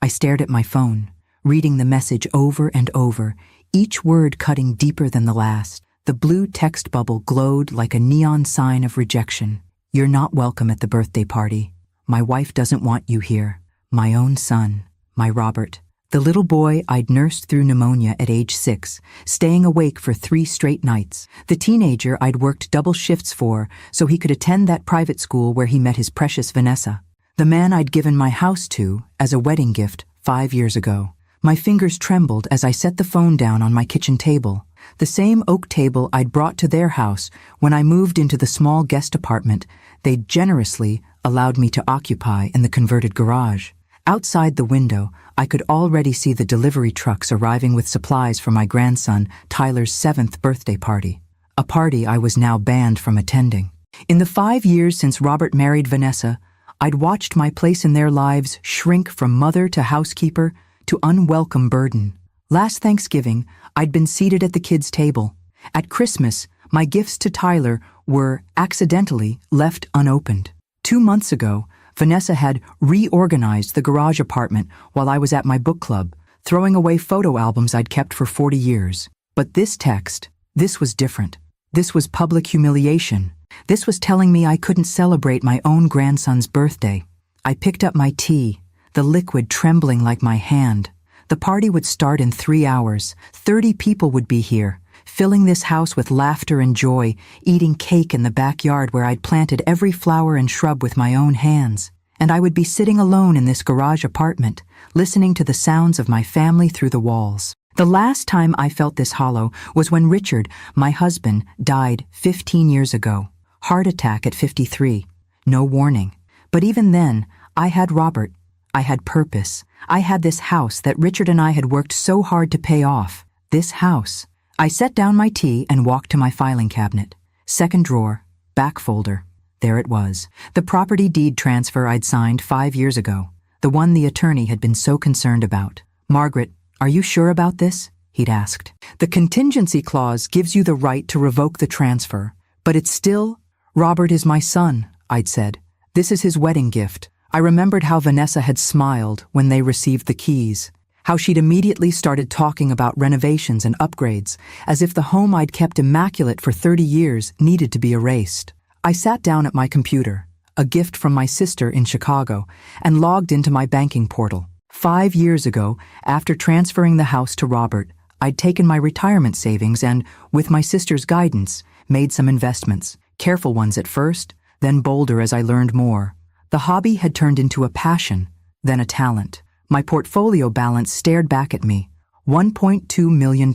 I stared at my phone, reading the message over and over, each word cutting deeper than the last. The blue text bubble glowed like a neon sign of rejection. You're not welcome at the birthday party. My wife doesn't want you here. My own son, my Robert. The little boy I'd nursed through pneumonia at age 6, staying awake for 3 straight nights. The teenager I'd worked double shifts for so he could attend that private school where he met his precious Vanessa. The man I'd given my house to as a wedding gift 5 years ago. My fingers trembled as I set the phone down on my kitchen table. The same oak table I'd brought to their house when I moved into the small guest apartment they'd generously allowed me to occupy in the converted garage. Outside the window, I could already see the delivery trucks arriving with supplies for my grandson Tyler's 7th birthday party, a party I was now banned from attending. In the 5 years since Robert married Vanessa, I'd watched my place in their lives shrink from mother to housekeeper to unwelcome burden. Last Thanksgiving, I'd been seated at the kids' table. At Christmas, my gifts to Tyler were accidentally left unopened. 2 months ago, Vanessa had reorganized the garage apartment while I was at my book club, throwing away photo albums I'd kept for 40 years. But this text, this was different. This was public humiliation. This was telling me I couldn't celebrate my own grandson's birthday. I picked up my tea, the liquid trembling like my hand. The party would start in 3 hours. 30 people would be here, filling this house with laughter and joy, eating cake in the backyard where I'd planted every flower and shrub with my own hands. And I would be sitting alone in this garage apartment, listening to the sounds of my family through the walls. The last time I felt this hollow was when Richard, my husband, died 15 years ago. Heart attack at 53. No warning. But even then, I had Robert. I had purpose. I had this house that Richard and I had worked so hard to pay off. This house. I set down my tea and walked to my filing cabinet. Second drawer, back folder. There it was. The property deed transfer I'd signed 5 years ago. The one the attorney had been so concerned about. Margaret, are you sure about this? He'd asked. The contingency clause gives you the right to revoke the transfer, but it's still... Robert is my son, I'd said. This is his wedding gift. I remembered how Vanessa had smiled when they received the keys, how she'd immediately started talking about renovations and upgrades, as if the home I'd kept immaculate for 30 years needed to be erased. I sat down at my computer, a gift from my sister in Chicago, and logged into my banking portal. 5 years ago, after transferring the house to Robert, I'd taken my retirement savings and, with my sister's guidance, made some investments. Careful ones at first, then bolder as I learned more. The hobby had turned into a passion, then a talent. My portfolio balance stared back at me. $1.2 million.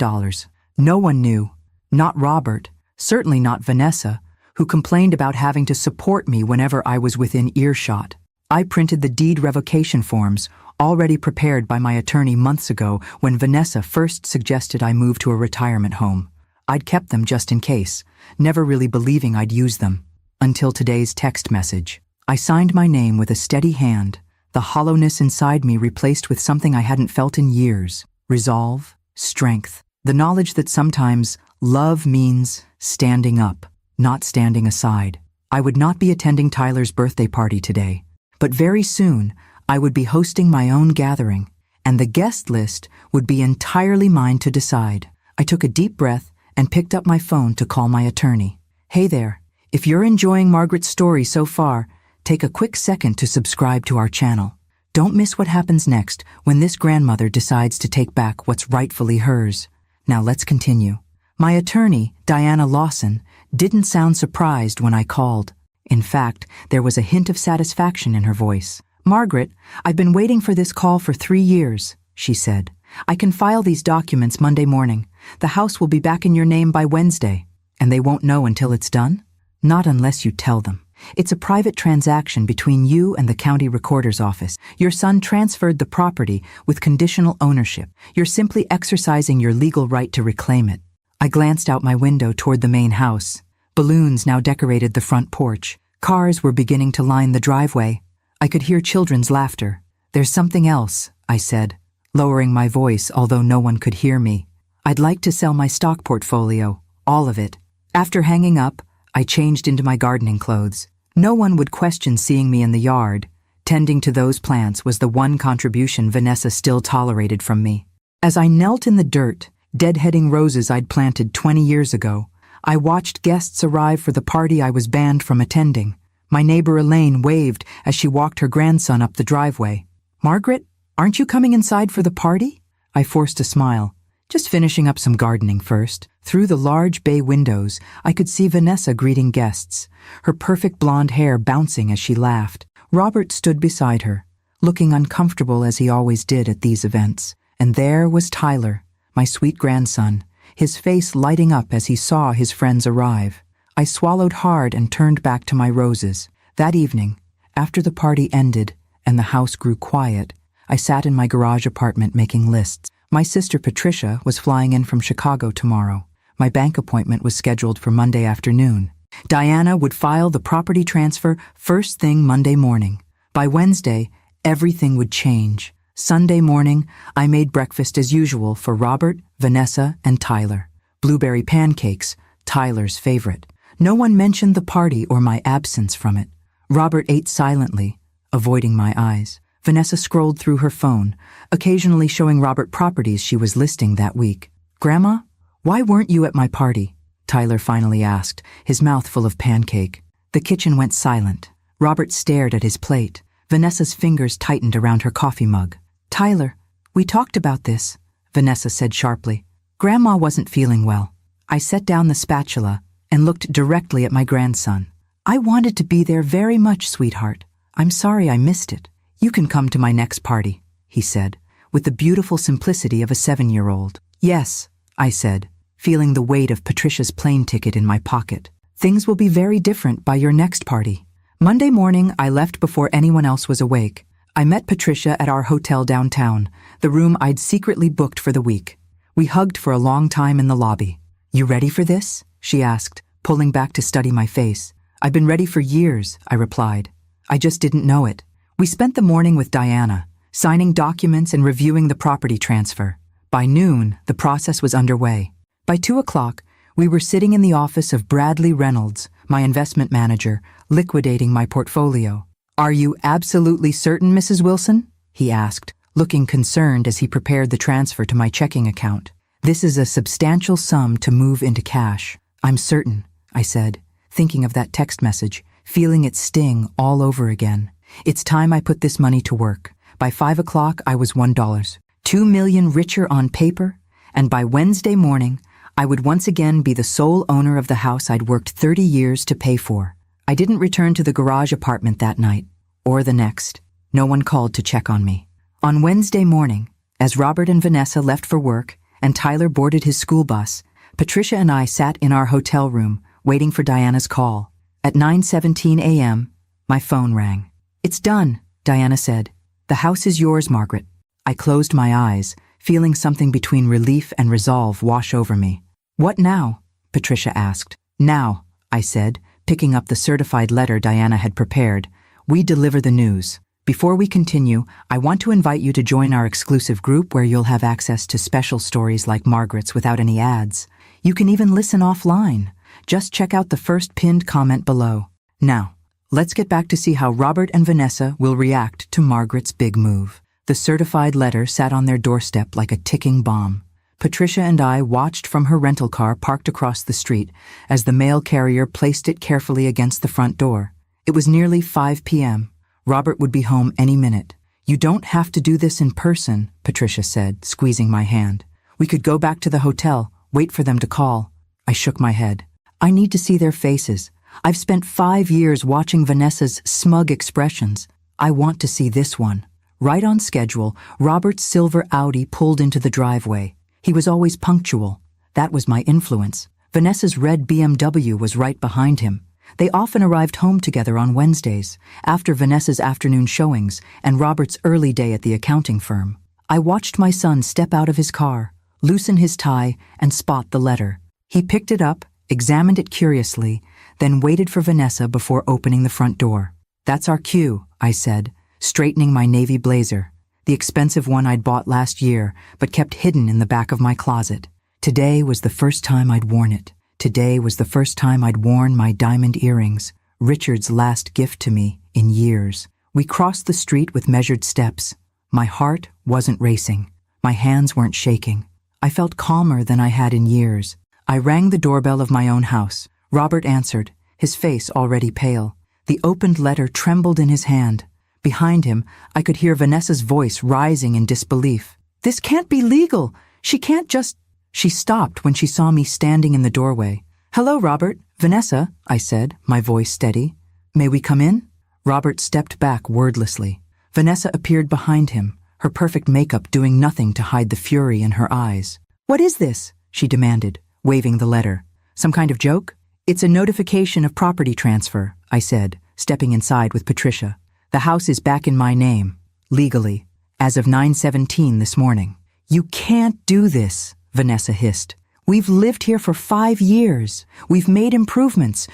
No one knew. Not Robert, certainly not Vanessa, who complained about having to support me whenever I was within earshot. I printed the deed revocation forms, already prepared by my attorney months ago when Vanessa first suggested I move to a retirement home. I'd kept them just in case, never really believing I'd use them. Until today's text message. I signed my name with a steady hand, the hollowness inside me replaced with something I hadn't felt in years. Resolve, strength, the knowledge that sometimes love means standing up, not standing aside. I would not be attending Tyler's birthday party today, but very soon I would be hosting my own gathering, and the guest list would be entirely mine to decide. I took a deep breath and picked up my phone to call my attorney. Hey there, if you're enjoying Margaret's story so far, take a quick second to subscribe to our channel. Don't miss what happens next when this grandmother decides to take back what's rightfully hers. Now let's continue. My attorney, Diana Lawson, didn't sound surprised when I called. In fact, there was a hint of satisfaction in her voice. Margaret, I've been waiting for this call for 3 years, she said. I can file these documents Monday morning. The house will be back in your name by Wednesday. And they won't know until it's done? Not unless you tell them. It's a private transaction between you and the county recorder's office. Your son transferred the property with conditional ownership. You're simply exercising your legal right to reclaim it. I glanced out my window toward the main house. Balloons now decorated the front porch. Cars were beginning to line the driveway. I could hear children's laughter. There's something else, I said, lowering my voice although no one could hear me. I'd like to sell my stock portfolio, all of it. After hanging up, I changed into my gardening clothes. No one would question seeing me in the yard, Tending to those plants was the one contribution Vanessa still tolerated from me. As I knelt in the dirt, deadheading roses I'd planted 20 years ago, I watched guests arrive for the party I was banned from attending. My neighbor Elaine waved as she walked her grandson up the driveway. "Margaret, aren't you coming inside for the party?" I forced a smile. "Just finishing up some gardening first." Through the large bay windows, I could see Vanessa greeting guests, her perfect blonde hair bouncing as she laughed. Robert stood beside her, looking uncomfortable as he always did at these events. And there was Tyler, my sweet grandson, his face lighting up as he saw his friends arrive. I swallowed hard and turned back to my roses. That evening, after the party ended and the house grew quiet, I sat in my garage apartment making lists. My sister Patricia was flying in from Chicago tomorrow. My bank appointment was scheduled for Monday afternoon. Diana would file the property transfer first thing Monday morning. By Wednesday, everything would change. Sunday morning, I made breakfast as usual for Robert, Vanessa, and Tyler. Blueberry pancakes, Tyler's favorite. No one mentioned the party or my absence from it. Robert ate silently, avoiding my eyes. Vanessa scrolled through her phone, occasionally showing Robert properties she was listing that week. "Grandma, why weren't you at my party?" Tyler finally asked, his mouth full of pancake. The kitchen went silent. Robert stared at his plate. Vanessa's fingers tightened around her coffee mug. "Tyler, we talked about this," Vanessa said sharply. "Grandma wasn't feeling well." I set down the spatula and looked directly at my grandson. "I wanted to be there very much, sweetheart. I'm sorry I missed it. You can come to my next party," he said, with the beautiful simplicity of a 7-year-old. "Yes," I said, feeling the weight of Patricia's plane ticket in my pocket. "Things will be very different by your next party." Monday morning, I left before anyone else was awake. I met Patricia at our hotel downtown, the room I'd secretly booked for the week. We hugged for a long time in the lobby. "You ready for this?" she asked, pulling back to study my face. "I've been ready for years," I replied. "I just didn't know it." We spent the morning with Diana, signing documents and reviewing the property transfer. By noon, the process was underway. By 2 o'clock, we were sitting in the office of Bradley Reynolds, my investment manager, liquidating my portfolio. "Are you absolutely certain, Mrs. Wilson?" he asked, looking concerned as he prepared the transfer to my checking account. "This is a substantial sum to move into cash." "I'm certain," I said, thinking of that text message, feeling it sting all over again. "It's time I put this money to work." By 5 o'clock, I was $2 million richer on paper, and by Wednesday morning, I would once again be the sole owner of the house I'd worked 30 years to pay for. I didn't return to the garage apartment that night, or the next. No one called to check on me. On Wednesday morning, as Robert and Vanessa left for work and Tyler boarded his school bus, Patricia and I sat in our hotel room, waiting for Diana's call. At 9:17 a.m., my phone rang. "It's done," Diana said. "The house is yours, Margaret." I closed my eyes, feeling something between relief and resolve wash over me. "What now?" Patricia asked. "Now," I said, picking up the certified letter Diana had prepared. "We deliver the news. Before we continue, I want to invite you to join our exclusive group where you'll have access to special stories like Margaret's without any ads. You can even listen offline. Just check out the first pinned comment below. Now, let's get back to see how Robert and Vanessa will react to Margaret's big move." The certified letter sat on their doorstep like a ticking bomb. Patricia and I watched from her rental car parked across the street as the mail carrier placed it carefully against the front door. It was nearly 5 p.m. Robert would be home any minute. "You don't have to do this in person," Patricia said, squeezing my hand. "We could go back to the hotel, wait for them to call." I shook my head. "I need to see their faces. I've spent 5 years watching Vanessa's smug expressions. I want to see this one." Right on schedule, Robert's silver Audi pulled into the driveway. He was always punctual. That was my influence. Vanessa's red BMW was right behind him. They often arrived home together on Wednesdays, after Vanessa's afternoon showings and Robert's early day at the accounting firm. I watched my son step out of his car, loosen his tie, and spot the letter. He picked it up, examined it curiously, then waited for Vanessa before opening the front door. "That's our cue," I said, straightening my navy blazer, the expensive one I'd bought last year but kept hidden in the back of my closet. Today was the first time I'd worn it. Today was the first time I'd worn my diamond earrings, Richard's last gift to me in years. We crossed the street with measured steps. My heart wasn't racing. My hands weren't shaking. I felt calmer than I had in years. I rang the doorbell of my own house. Robert answered, his face already pale. The opened letter trembled in his hand. Behind him, I could hear Vanessa's voice rising in disbelief. "This can't be legal. She can't just—" She stopped when she saw me standing in the doorway. "Hello, Robert. Vanessa," I said, my voice steady. "May we come in?" Robert stepped back wordlessly. Vanessa appeared behind him, her perfect makeup doing nothing to hide the fury in her eyes. "What is this?" she demanded, waving the letter. "Some kind of joke?" "It's a notification of property transfer," I said, stepping inside with Patricia. "The house is back in my name, legally, as of 9/17 this morning." "You can't do this," Vanessa hissed. "We've lived here for 5 years. We've made improvements.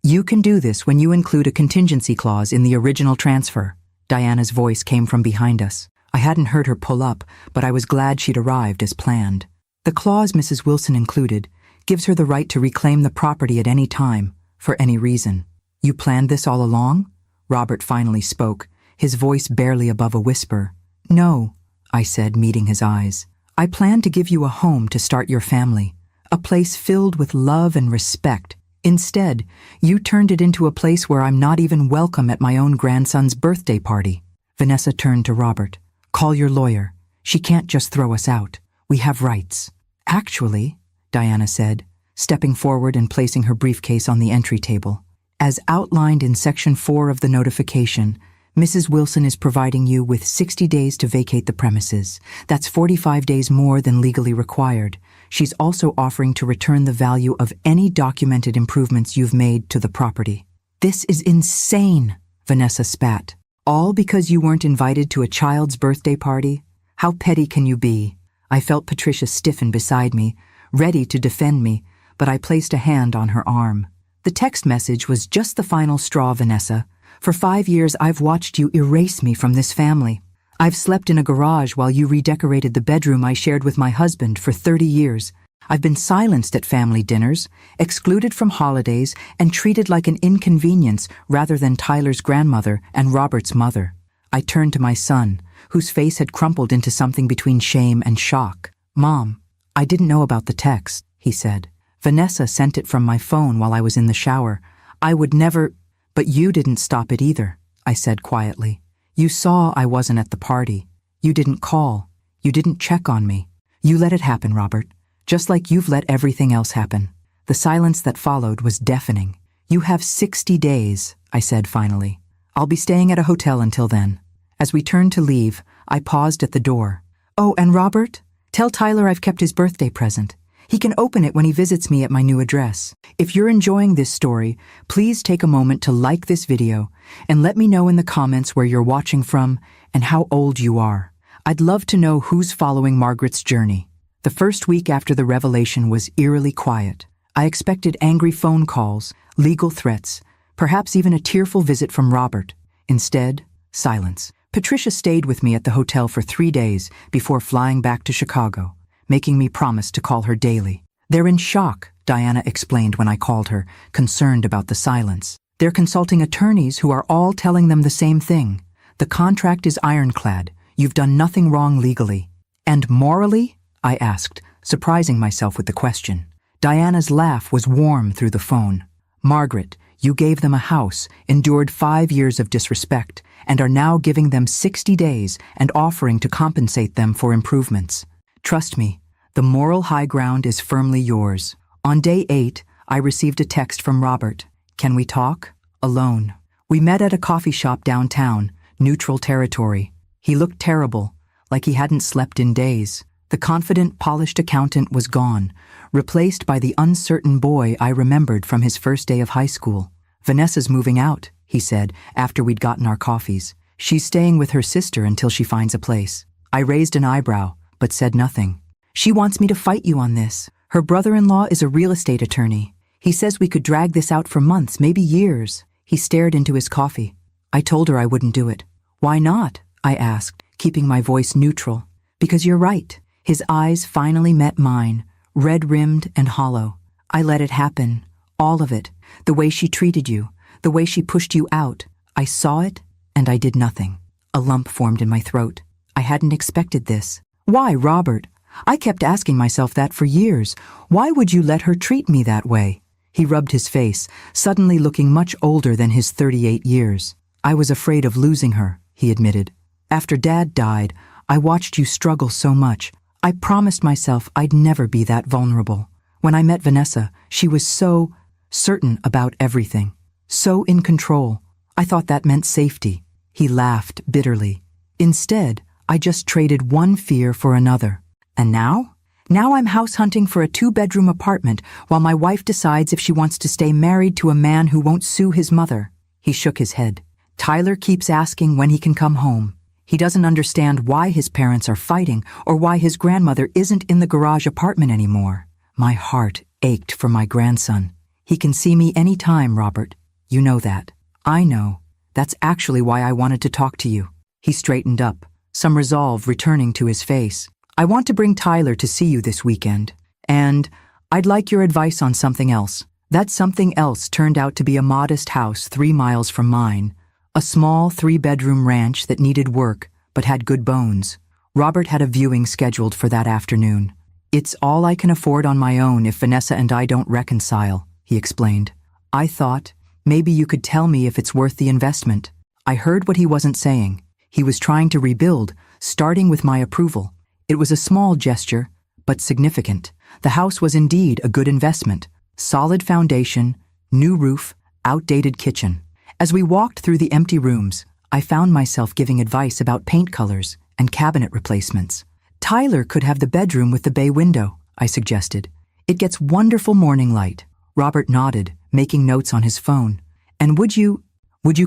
You can do this when you include a contingency clause in the original transfer." Diana's voice came from behind us. I hadn't heard her pull up, but I was glad she'd arrived as planned. "The clause Mrs. Wilson included gives her the right to reclaim the property at any time, for any reason." "You planned this all along?" Robert finally spoke, his voice barely above a whisper. "No," I said, meeting his eyes. "I planned to give you a home to start your family, a place filled with love and respect. Instead, you turned it into a place where I'm not even welcome at my own grandson's birthday party." Vanessa turned to Robert. "Call your lawyer. She can't just throw us out. We have rights." "Actually," Diana said, stepping forward and placing her briefcase on the entry table, "as outlined in Section 4 of the notification, Mrs. Wilson is providing you with 60 days to vacate the premises. That's 45 days more than legally required. She's also offering to return the value of any documented improvements you've made to the property." "This is insane," Vanessa spat. "All because you weren't invited to a child's birthday party? How petty can you be?" I felt Patricia stiffen beside me, ready to defend me, but I placed a hand on her arm. "The text message was just the final straw, Vanessa. For 5 years I've watched you erase me from this family. I've slept in a garage while you redecorated the bedroom I shared with my husband for 30 years. I've been silenced at family dinners, excluded from holidays, and treated like an inconvenience rather than Tyler's grandmother and Robert's mother." I turned to my son, whose face had crumpled into something between shame and shock. "Mom, I didn't know about the text," he said. "Vanessa sent it from my phone while I was in the shower. I would never—" "But you didn't stop it either," I said quietly. "You saw I wasn't at the party. You didn't call. You didn't check on me. You let it happen, Robert, just like you've let everything else happen." The silence that followed was deafening. "You have 60 days, I said finally. "I'll be staying at a hotel until then." As we turned to leave, I paused at the door. "Oh, and Robert, tell Tyler I've kept his birthday present. He can open it when he visits me at my new address. If you're enjoying this story, please take a moment to like this video and let me know in the comments where you're watching from and how old you are. I'd love to know who's following Margaret's journey. The first week after the revelation was eerily quiet. I expected angry phone calls, legal threats, perhaps even a tearful visit from Robert. Instead, silence. Patricia stayed with me at the hotel for 3 days before flying back to Chicago, making me promise to call her daily. "They're in shock," Diana explained when I called her, concerned about the silence. "They're consulting attorneys who are all telling them the same thing. The contract is ironclad. You've done nothing wrong legally." "And morally?" I asked, surprising myself with the question. Diana's laugh was warm through the phone. "Margaret, you gave them a house, endured 5 years of disrespect, and are now giving them 60 days and offering to compensate them for improvements. Trust me, the moral high ground is firmly yours." On day 8, I received a text from Robert. "Can we talk?" Alone. We met at a coffee shop downtown, neutral territory. He looked terrible, like he hadn't slept in days. The confident, polished accountant was gone, replaced by the uncertain boy I remembered from his first day of high school. "Vanessa's moving out," he said after we'd gotten our coffees. "She's staying with her sister until she finds a place." I raised an eyebrow, but said nothing. "She wants me to fight you on this. Her brother-in-law is a real estate attorney. He says we could drag this out for months, maybe years." He stared into his coffee. I told her I wouldn't do it. "Why not?" I asked, keeping my voice neutral. "Because you're right." His eyes finally met mine, red-rimmed and hollow. "I let it happen. All of it. The way she treated you. The way she pushed you out. I saw it, And I did nothing. A lump formed in my throat. I hadn't expected this. Why, Robert? I kept asking myself that for years. Why would you let her treat me that way? He rubbed his face, suddenly looking much older than his 38 years. I was afraid of losing her, he admitted. After Dad died, I watched you struggle so much. I promised myself I'd never be that vulnerable. When I met Vanessa, she was so certain about everything, so in control. I thought that meant safety. He laughed bitterly. Instead, I just traded one fear for another. And now? Now I'm house hunting for a 2-bedroom apartment while my wife decides if she wants to stay married to a man who won't sue his mother. He shook his head. Tyler keeps asking when he can come home. He doesn't understand why his parents are fighting or why his grandmother isn't in the garage apartment anymore. My heart ached for my grandson. He can see me any time, Robert. You know that. I know. That's actually why I wanted to talk to you. He straightened up, some resolve returning to his face. I want to bring Tyler to see you this weekend, and I'd like your advice on something else. That something else turned out to be a modest house 3 miles from mine, a small 3-bedroom ranch that needed work but had good bones. Robert had a viewing scheduled for that afternoon. It's all I can afford on my own if Vanessa and I don't reconcile, he explained. I thought, maybe you could tell me if it's worth the investment. I heard what he wasn't saying. He was trying to rebuild, starting with my approval. It was a small gesture, but significant. The house was indeed a good investment. Solid foundation, new roof, outdated kitchen. As we walked through the empty rooms, I found myself giving advice about paint colors and cabinet replacements. Tyler could have the bedroom with the bay window, I suggested. It gets wonderful morning light. Robert nodded, making notes on his phone. And would you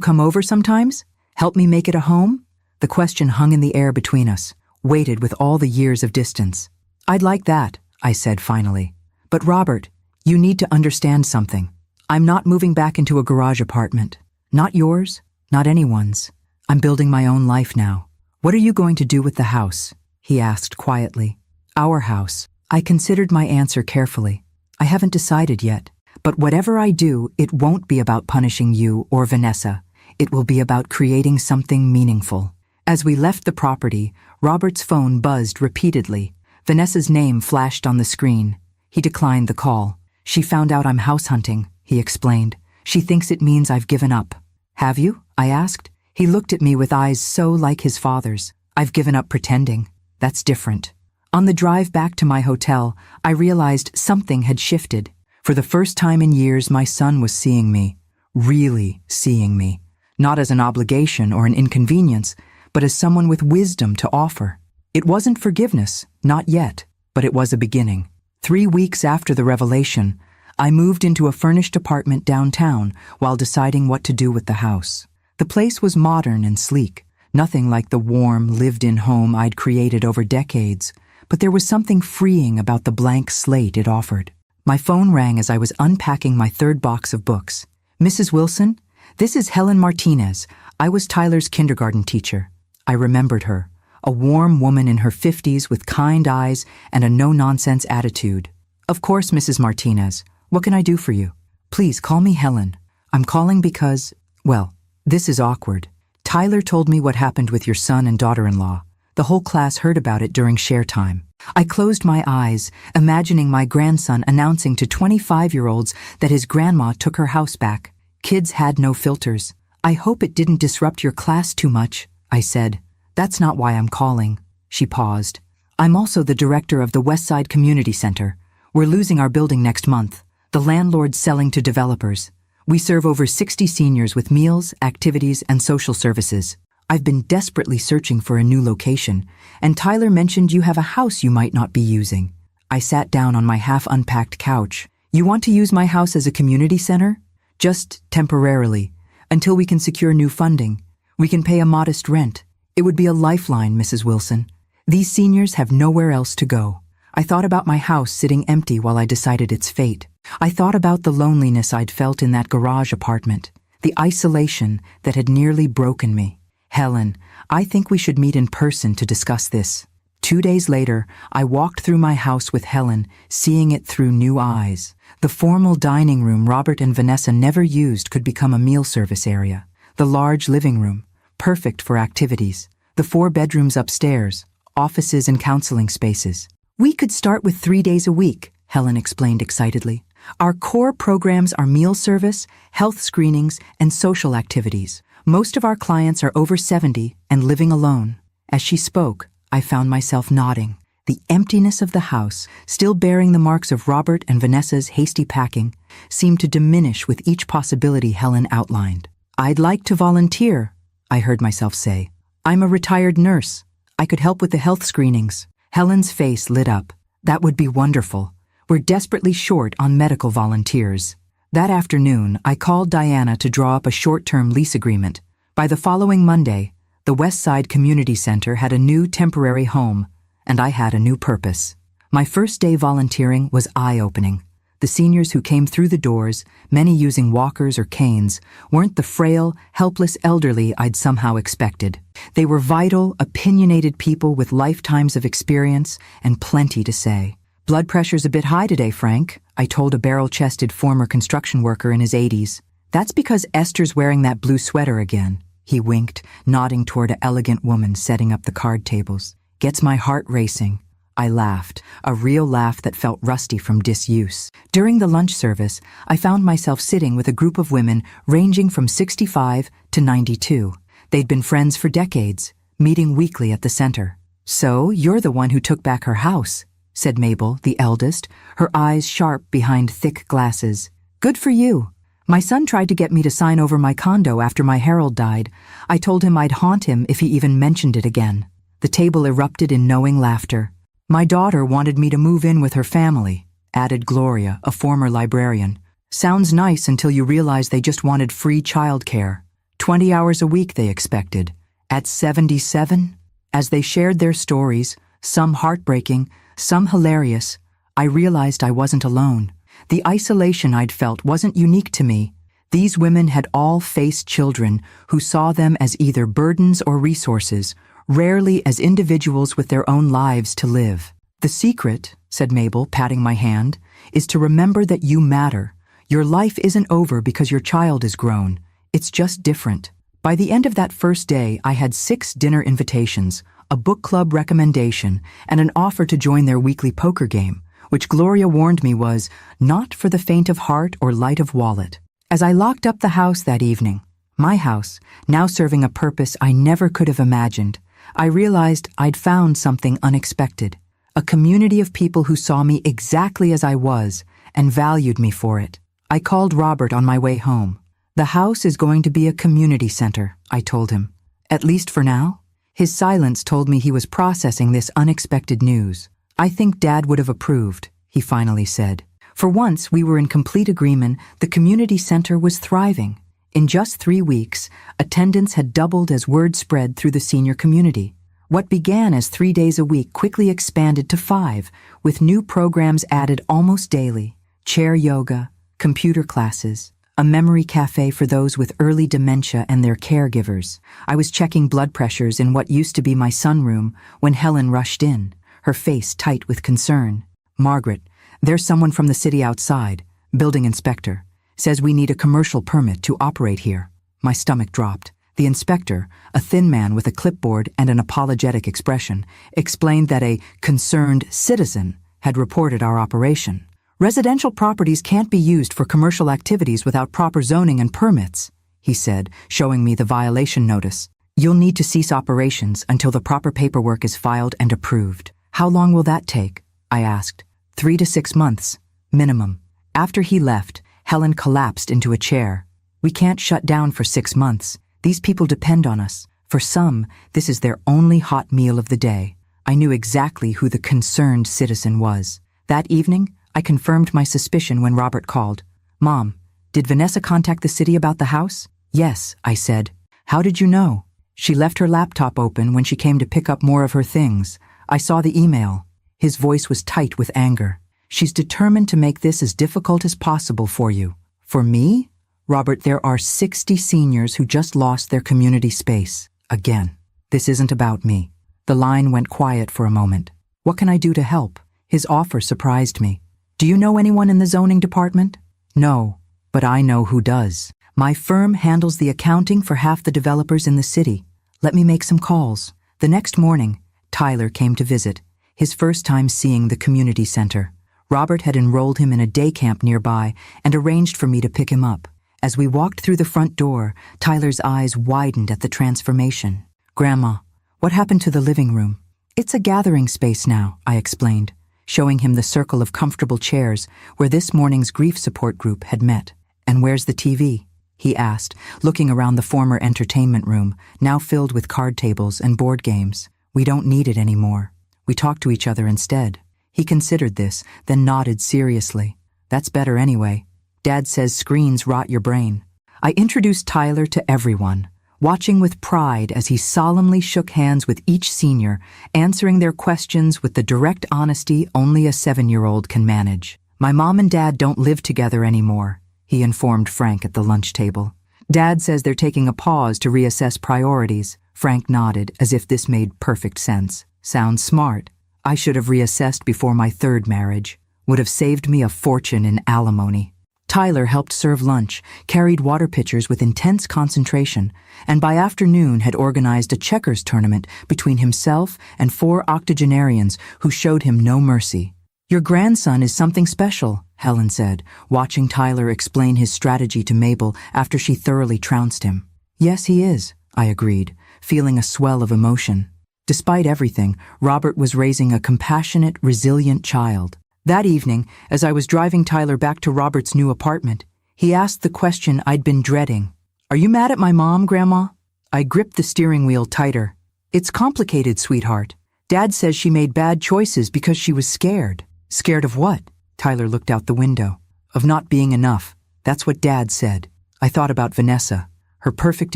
come over sometimes? Help me make it a home? The question hung in the air between us, weighted with all the years of distance. I'd like that, I said finally. But Robert, you need to understand something. I'm not moving back into a garage apartment. Not yours, not anyone's. I'm building my own life now. What are you going to do with the house? He asked quietly. Our house. I considered my answer carefully. I haven't decided yet. But whatever I do, it won't be about punishing you or Vanessa. It will be about creating something meaningful. As we left the property, Robert's phone buzzed repeatedly. Vanessa's name flashed on the screen. He declined the call. She found out I'm house hunting, he explained. She thinks it means I've given up. Have you? I asked. He looked at me with eyes so like his father's. I've given up pretending. That's different. On the drive back to my hotel, I realized something had shifted. For the first time in years, my son was seeing me. Really seeing me. Not as an obligation or an inconvenience, but as someone with wisdom to offer. It wasn't forgiveness, not yet, but it was a beginning. 3 weeks after the revelation, I moved into a furnished apartment downtown while deciding what to do with the house. The place was modern and sleek, nothing like the warm, lived-in home I'd created over decades, but there was something freeing about the blank slate it offered. My phone rang as I was unpacking my 3rd box of books. Mrs. Wilson, this is Helen Martinez. I was Tyler's kindergarten teacher. I remembered her, a warm woman in her 50s with kind eyes and a no-nonsense attitude. Of course, Mrs. Martinez. What can I do for you? Please call me Helen. I'm calling because, well, this is awkward. Tyler told me what happened with your son and daughter-in-law. The whole class heard about it during share time. I closed my eyes, imagining my grandson announcing to 25-year-olds that his grandma took her house back. Kids had no filters. I hope it didn't disrupt your class too much, I said. That's not why I'm calling. She paused. I'm also the director of the Westside Community Center. We're losing our building next month. The landlord's selling to developers. We serve over 60 seniors with meals, activities, and social services. I've been desperately searching for a new location, and Tyler mentioned you have a house you might not be using. I sat down on my half-unpacked couch. You want to use my house as a community center? Just temporarily, until we can secure new funding. We can pay a modest rent. It would be a lifeline, Mrs. Wilson. These seniors have nowhere else to go. I thought about my house sitting empty while I decided its fate. I thought about the loneliness I'd felt in that garage apartment, the isolation that had nearly broken me. Helen, I think we should meet in person to discuss this. 2 days later, I walked through my house with Helen, seeing it through new eyes. The formal dining room Robert and Vanessa never used could become a meal service area. The large living room, perfect for activities. The 4 bedrooms upstairs, offices and counseling spaces. We could start with 3 days a week, Helen explained excitedly. Our core programs are meal service, health screenings, and social activities. Most of our clients are over 70 and living alone. As she spoke, I found myself nodding. The emptiness of the house, still bearing the marks of Robert and Vanessa's hasty packing, seemed to diminish with each possibility Helen outlined. I'd like to volunteer, I heard myself say. I'm a retired nurse. I could help with the health screenings. Helen's face lit up. That would be wonderful. We're desperately short on medical volunteers. That afternoon, I called Diana to draw up a short-term lease agreement. By the following Monday, the West Side Community Center had a new temporary home, and I had a new purpose. My first day volunteering was eye-opening. The seniors who came through the doors, many using walkers or canes, weren't the frail, helpless elderly I'd somehow expected. They were vital, opinionated people with lifetimes of experience and plenty to say. Blood pressure's a bit high today, Frank, I told a barrel-chested former construction worker in his 80s. That's because Esther's wearing that blue sweater again, he winked, nodding toward an elegant woman setting up the card tables. Gets my heart racing. I laughed, a real laugh that felt rusty from disuse. During the lunch service, I found myself sitting with a group of women ranging from 65 to 92. They'd been friends for decades, meeting weekly at the center. So, you're the one who took back her house, said Mabel, the eldest, her eyes sharp behind thick glasses. Good for you. My son tried to get me to sign over my condo after my Harold died. I told him I'd haunt him if he even mentioned it again. The table erupted in knowing laughter. My daughter wanted me to move in with her family, added Gloria, a former librarian. Sounds nice until you realize they just wanted free childcare. 20 hours a week they expected. At 77? As they shared their stories, some heartbreaking, some hilarious, I realized I wasn't alone. The isolation I'd felt wasn't unique to me. These women had all faced children who saw them as either burdens or resources, rarely as individuals with their own lives to live. The secret, said Mabel, patting my hand, is to remember that you matter. Your life isn't over because your child is grown. It's just different. By the end of that first day, I had 6 dinner invitations, a book club recommendation, and an offer to join their weekly poker game, which Gloria warned me was not for the faint of heart or light of wallet. As I locked up the house that evening, my house, now serving a purpose I never could have imagined, I realized I'd found something unexpected, a community of people who saw me exactly as I was and valued me for it. I called Robert on my way home. The house is going to be a community center, I told him. At least for now. His silence told me he was processing this unexpected news. I think Dad would have approved, he finally said. For once, we were in complete agreement. The community center was thriving. In just 3 weeks, attendance had doubled as word spread through the senior community. What began as 3 days a week quickly expanded to 5, with new programs added almost daily. Chair yoga, computer classes, a memory cafe for those with early dementia and their caregivers. I was checking blood pressures in what used to be my sunroom when Helen rushed in, her face tight with concern. Margaret, there's someone from the city outside, building inspector, says we need a commercial permit to operate here. My stomach dropped. The inspector, a thin man with a clipboard and an apologetic expression, explained that a concerned citizen had reported our operation. Residential properties can't be used for commercial activities without proper zoning and permits, he said, showing me the violation notice. You'll need to cease operations until the proper paperwork is filed and approved. How long will that take? I asked. 3 to 6 months, minimum. After he left, Helen collapsed into a chair. We can't shut down for 6 months. These people depend on us. For some, this is their only hot meal of the day. I knew exactly who the concerned citizen was. That evening, I confirmed my suspicion when Robert called. Mom, did Vanessa contact the city about the house? Yes, I said. How did you know? She left her laptop open when she came to pick up more of her things. I saw the email. His voice was tight with anger. She's determined to make this as difficult as possible for you. For me? Robert, there are 60 seniors who just lost their community space. Again, this isn't about me. The line went quiet for a moment. What can I do to help? His offer surprised me. Do you know anyone in the zoning department? No, but I know who does. My firm handles the accounting for half the developers in the city. Let me make some calls. The next morning, Tyler came to visit, his first time seeing the community center. Robert had enrolled him in a day camp nearby and arranged for me to pick him up. As we walked through the front door, Tyler's eyes widened at the transformation. "Grandma, what happened to the living room?" "It's a gathering space now," I explained, showing him the circle of comfortable chairs where this morning's grief support group had met. "And where's the TV?" he asked, looking around the former entertainment room, now filled with card tables and board games. "We don't need it anymore. We talk to each other instead." He considered this, then nodded seriously. "That's better anyway. Dad says screens rot your brain." I introduced Tyler to everyone, watching with pride as he solemnly shook hands with each senior, answering their questions with the direct honesty only a 7-year-old can manage. "My mom and dad don't live together anymore," he informed Frank at the lunch table. "Dad says they're taking a pause to reassess priorities." Frank nodded as if this made perfect sense. "Sounds smart. I should have reassessed before my 3rd marriage. Would have saved me a fortune in alimony." Tyler helped serve lunch, carried water pitchers with intense concentration, and by afternoon had organized a checkers tournament between himself and 4 octogenarians who showed him no mercy. "Your grandson is something special," Helen said, watching Tyler explain his strategy to Mabel after she thoroughly trounced him. "Yes, he is," I agreed, feeling a swell of emotion. Despite everything, Robert was raising a compassionate, resilient child. That evening, as I was driving Tyler back to Robert's new apartment, he asked the question I'd been dreading. "Are you mad at my mom, Grandma?" I gripped the steering wheel tighter. "It's complicated, sweetheart. Dad says she made bad choices because she was scared." "Scared of what?" Tyler looked out the window. "Of not being enough. That's what Dad said." I thought about Vanessa, her perfect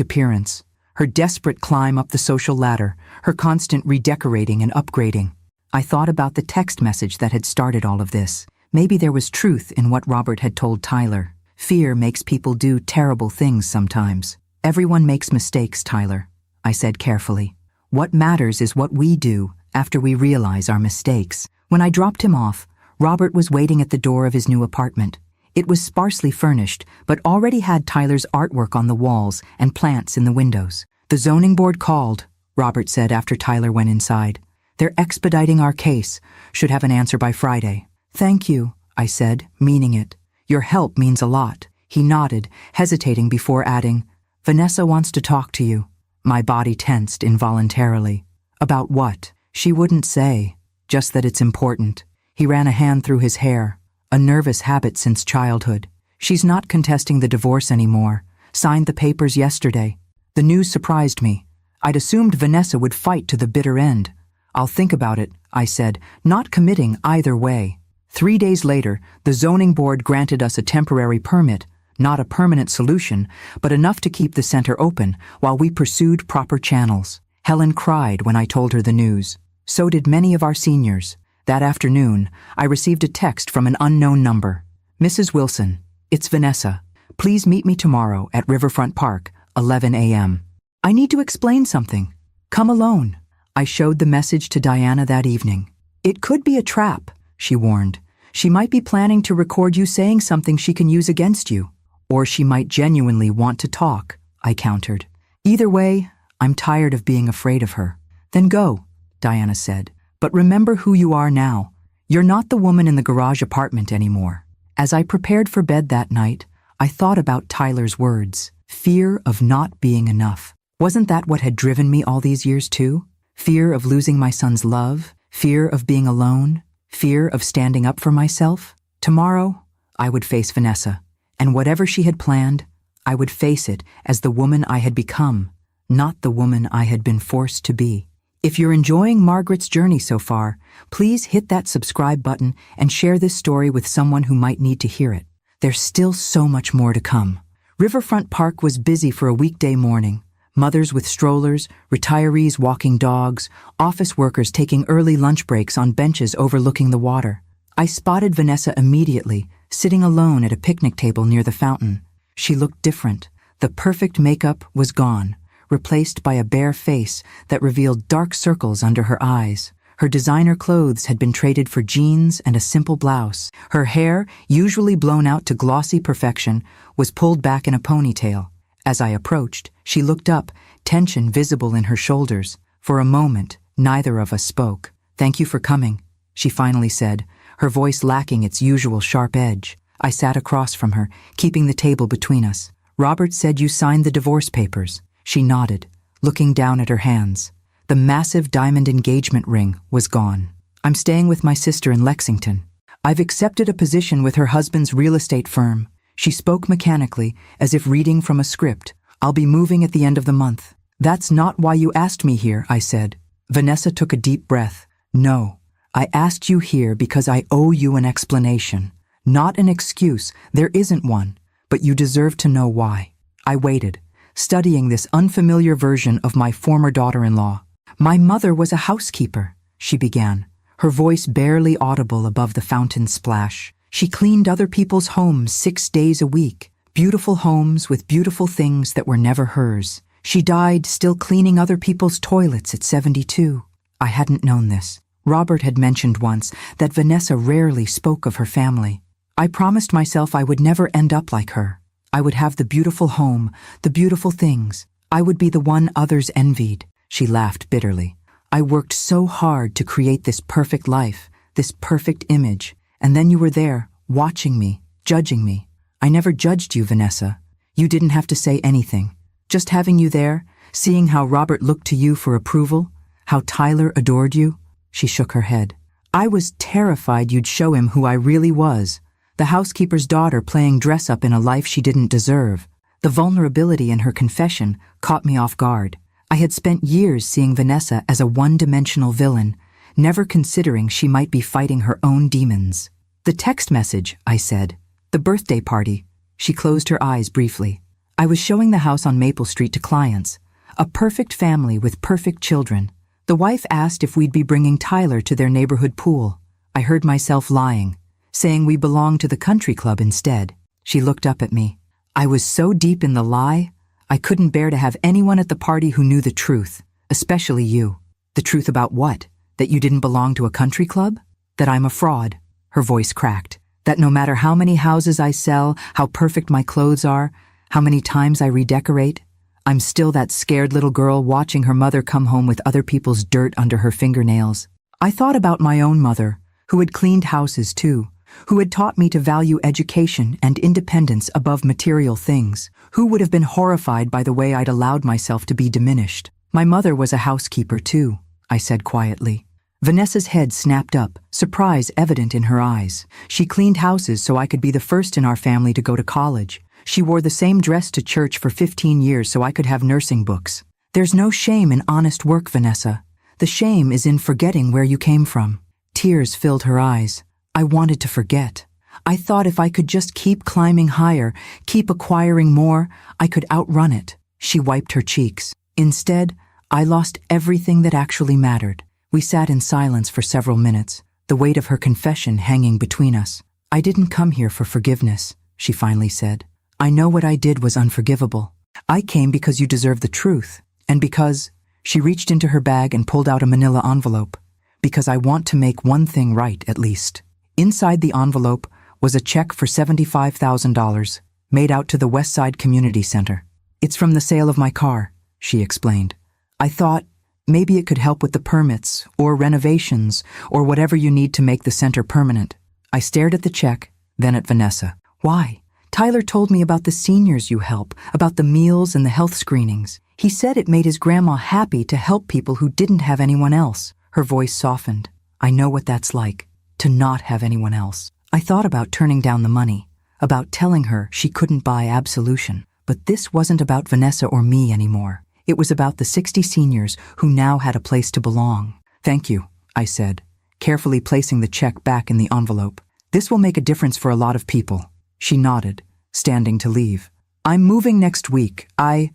appearance, her desperate climb up the social ladder, her constant redecorating and upgrading. I thought about the text message that had started all of this. Maybe there was truth in what Robert had told Tyler. Fear makes people do terrible things sometimes. "Everyone makes mistakes, Tyler," I said carefully. "What matters is what we do after we realize our mistakes." When I dropped him off, Robert was waiting at the door of his new apartment. It was sparsely furnished, but already had Tyler's artwork on the walls and plants in the windows. "The zoning board called," Robert said after Tyler went inside. "They're expediting our case. Should have an answer by Friday." "Thank you," I said, meaning it. "Your help means a lot." He nodded, hesitating before adding, "Vanessa wants to talk to you." My body tensed involuntarily. "About what?" She wouldn't say, just that it's important. He ran a hand through his hair, a nervous habit since childhood. "She's not contesting the divorce anymore. Signed the papers yesterday." The news surprised me. I'd assumed Vanessa would fight to the bitter end. "I'll think about it," I said, not committing either way. 3 days later, the zoning board granted us a temporary permit, not a permanent solution, but enough to keep the center open while we pursued proper channels. Helen cried when I told her the news. So did many of our seniors. That afternoon, I received a text from an unknown number. "Mrs. Wilson, it's Vanessa. Please meet me tomorrow at Riverfront Park, 11 a.m. I need to explain something. Come alone." I showed the message to Diana that evening. "It could be a trap," she warned. "She might be planning to record you saying something she can use against you. Or she might genuinely want to talk," I countered. "Either way, I'm tired of being afraid of her." "Then go," Diana said. "But remember who you are now. You're not the woman in the garage apartment anymore." As I prepared for bed that night, I thought about Tyler's words. Fear of not being enough. Wasn't that what had driven me all these years too? Fear of losing my son's love, fear of being alone, fear of standing up for myself. Tomorrow, I would face Vanessa, and whatever she had planned, I would face it as the woman I had become, not the woman I had been forced to be. If you're enjoying Margaret's journey so far, please hit that subscribe button and share this story with someone who might need to hear it. There's still so much more to come. Riverfront Park was busy for a weekday morning. Mothers with strollers, retirees walking dogs, office workers taking early lunch breaks on benches overlooking the water. I spotted Vanessa immediately, sitting alone at a picnic table near the fountain. She looked different. The perfect makeup was gone, replaced by a bare face that revealed dark circles under her eyes. Her designer clothes had been traded for jeans and a simple blouse. Her hair, usually blown out to glossy perfection, was pulled back in a ponytail. As I approached, she looked up, tension visible in her shoulders. For a moment, neither of us spoke. "Thank you for coming," she finally said, her voice lacking its usual sharp edge. I sat across from her, keeping the table between us. "Robert said you signed the divorce papers." She nodded, looking down at her hands. The massive diamond engagement ring was gone. "I'm staying with my sister in Lexington. I've accepted a position with her husband's real estate firm." She spoke mechanically, as if reading from a script. "I'll be moving at the end of the month." "That's not why you asked me here," I said. Vanessa took a deep breath. "No, I asked you here because I owe you an explanation. Not an excuse, there isn't one, but you deserve to know why." I waited, studying this unfamiliar version of my former daughter-in-law. "My mother was a housekeeper," she began, her voice barely audible above the fountain splash. "She cleaned other people's homes 6 days a week, beautiful homes with beautiful things that were never hers. She died still cleaning other people's toilets at 72. I hadn't known this. Robert had mentioned once that Vanessa rarely spoke of her family. I promised myself I would never end up like her. I would have the beautiful home, the beautiful things. I would be the one others envied." She laughed bitterly. "I worked so hard to create this perfect life, this perfect image, and then you were there, watching me, judging me. I never judged you, Vanessa. You didn't have to say anything. Just having you there, seeing how Robert looked to you for approval, how Tyler adored you." She shook her head. "I was terrified you'd show him who I really was. The housekeeper's daughter playing dress-up in a life she didn't deserve. The vulnerability in her confession caught me off guard. I had spent years seeing Vanessa as a one-dimensional villain, never considering she might be fighting her own demons." "The text message," I said. "The birthday party." She closed her eyes briefly. "I was showing the house on Maple Street to clients. A perfect family with perfect children. The wife asked if we'd be bringing Tyler to their neighborhood pool. I heard myself lying, saying we belonged to the country club instead." She looked up at me. I was so deep in the lie, I couldn't bear to have anyone at the party who knew the truth, especially you. "The truth about what? That you didn't belong to a country club? That I'm a fraud?" Her voice cracked. "That no matter how many houses I sell, how perfect my clothes are, how many times I redecorate, I'm still that scared little girl watching her mother come home with other people's dirt under her fingernails." I thought about my own mother, who had cleaned houses too, who had taught me to value education and independence above material things, who would have been horrified by the way I'd allowed myself to be diminished. "My mother was a housekeeper too," I said quietly. Vanessa's head snapped up, surprise evident in her eyes. "She cleaned houses so I could be the first in our family to go to college. She wore the same dress to church for 15 years so I could have nursing books. There's no shame in honest work, Vanessa. The shame is in forgetting where you came from." Tears filled her eyes. I wanted to forget. I thought if I could just keep climbing higher, keep acquiring more, I could outrun it. She wiped her cheeks. Instead, I lost everything that actually mattered. We sat in silence for several minutes, the weight of her confession hanging between us. "I didn't come here for forgiveness," she finally said. "I know what I did was unforgivable. I came because you deserve the truth, and because—" she reached into her bag and pulled out a manila envelope, "because I want to make one thing right, at least." Inside the envelope was a check for $75,000, made out to the West Side Community Center. "It's from the sale of my car," she explained. "I thought maybe it could help with the permits, or renovations, or whatever you need to make the center permanent." I stared at the check, then at Vanessa. "Why? Tyler told me about the seniors you help, about the meals and the health screenings. He said it made his grandma happy to help people who didn't have anyone else." Her voice softened. "I know what that's like, to not have anyone else." I thought about turning down the money, about telling her she couldn't buy absolution. But this wasn't about Vanessa or me anymore. It was about the 60 seniors who now had a place to belong. "Thank you," I said, carefully placing the check back in the envelope. "This will make a difference for a lot of people." She nodded, standing to leave. "I'm moving next week. I'd